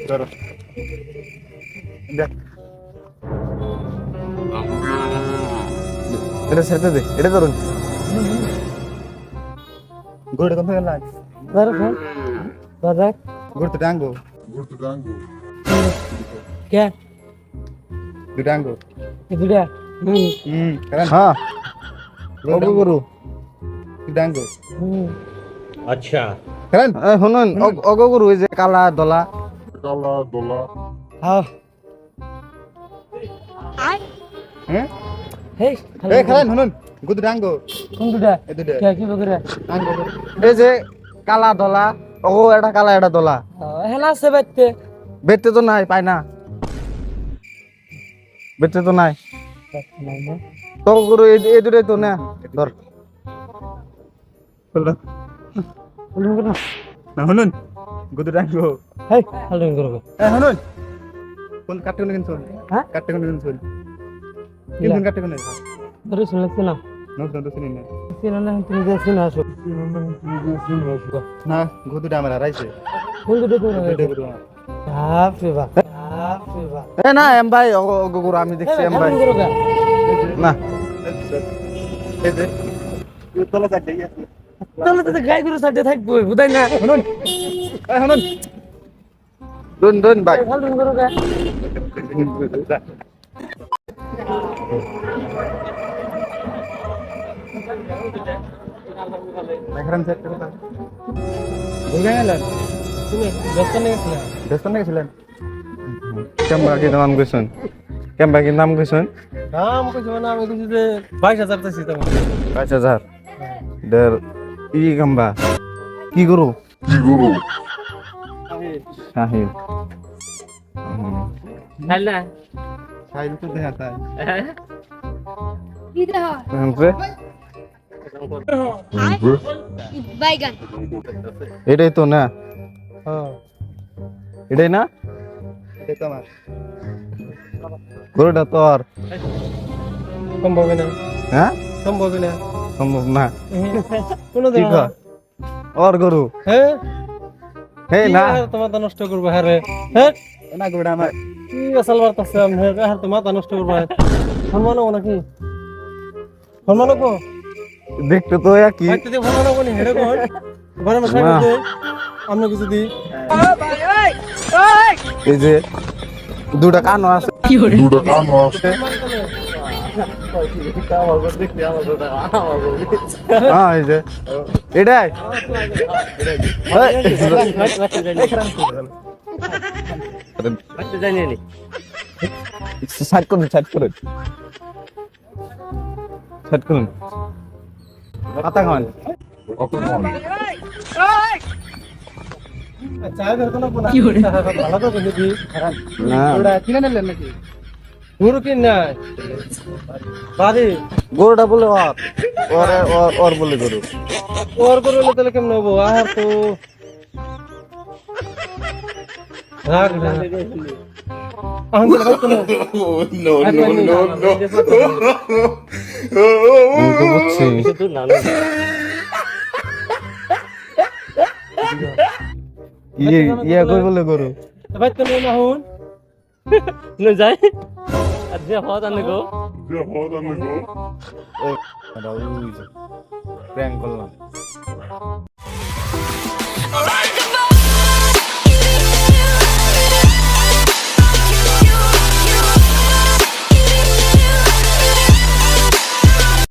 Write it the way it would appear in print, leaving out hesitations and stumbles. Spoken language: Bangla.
ধরো দেখ এটা সেটা দে এটা ধরুন গরুটা কোন থেকে লাগ ধরো ফোন ধরো গরুটা ডাঙ্গো কে ডাঙ্গো দুটা কারণ হ্যাঁ ওগো গরু ডাঙ্গো अच्छा কারণ শুনুন ওগো গরু ওই যে কালা দলা হ্যাঁ হ্যাঁ হেই এই কারণ শুনুন গরু ডাঙ্গো কোন দুটা এই দুটো কে কি বকরে ডাঙ্গো এই যে কালা দলা ওগো এটা কালা এটা দলা হেলা সে বাইতে বেতে তো নাই পায় না বেতে তো নাই তো গরু এই দুটোই তো না ধর না শুনুন গরু ডাঙ্গো হেই হালুন করবে শুনুন কোন কাটতে কোন শুন হ্যাঁ কাটতে কোন শুন কোন কাটতে কোন ধরে শুনছ না নতুন তো শুনি না চিনো না তুমি যে শুনে আসো না গরুটা আমার হারাইছে কোন দুটো তো দুটো গরু বাপরে বাপ এ না এম ভাই ওগো গরু আমি দেখছি এম ভাই হালুন করবে না এই যে তোলা চাই আছে তাহলে তো গাই গরু সাথে থাকবো বুঝাই না শুনুন এই শুনুন দুন দুন ভাই হালুন করবে দেখেন চেক করে দাও বুঝে গেলেন তুমি ব্যস্ত নেই না ব্যস্ত নাকি কেমবা কি নাম কইছেন কেমবা কি নাম কইছেন নাম কইছো না আমি কইছি যে 22000 চাইছি তোমার 5000 দের ই কেমবা কি গরু শাহিল খাইলা শাহিল তো দেখা তাই Tidak. हमसे Baygan. এটাই তো না হ্যাঁ এটাই না এটাই তো আমার গরুটা তোর সম্ভব না হ্যাঁ সম্ভব না সম্ভব না কোনো কি দিন কর ওর গরু হ্যাঁ হে না তোমার তো নষ্ট করবো হ্যাঁ রে হ্যাঁ না গরুটা আমার কি আসল বার্তাছে আমি হ্যাঁ তোমার তো নষ্ট করবো সম্মান হবো নাকি সম্মান হবো দেখতে তো একই যদি সম্মান হবো নি হেরে কোন ঘরে মশাই বলতে আমরা কিছু দিই এই যে দুটা কানো আছে হ্যাঁ এই যে এটাই সাইড করুন সাইড করুন সাইড করুন পাতা খান গরু কিন নাই বাড়ি গরুটা বলে ওর বলে গরু ওর গরু হলে তাহলে কেমন হবো আর তো রাগ না বুঝছি ইয়ে কই বলে গরু ভাই তো না হুন যাই আর যে হওয়া জানে গো প্র্যাঙ্ক করলাম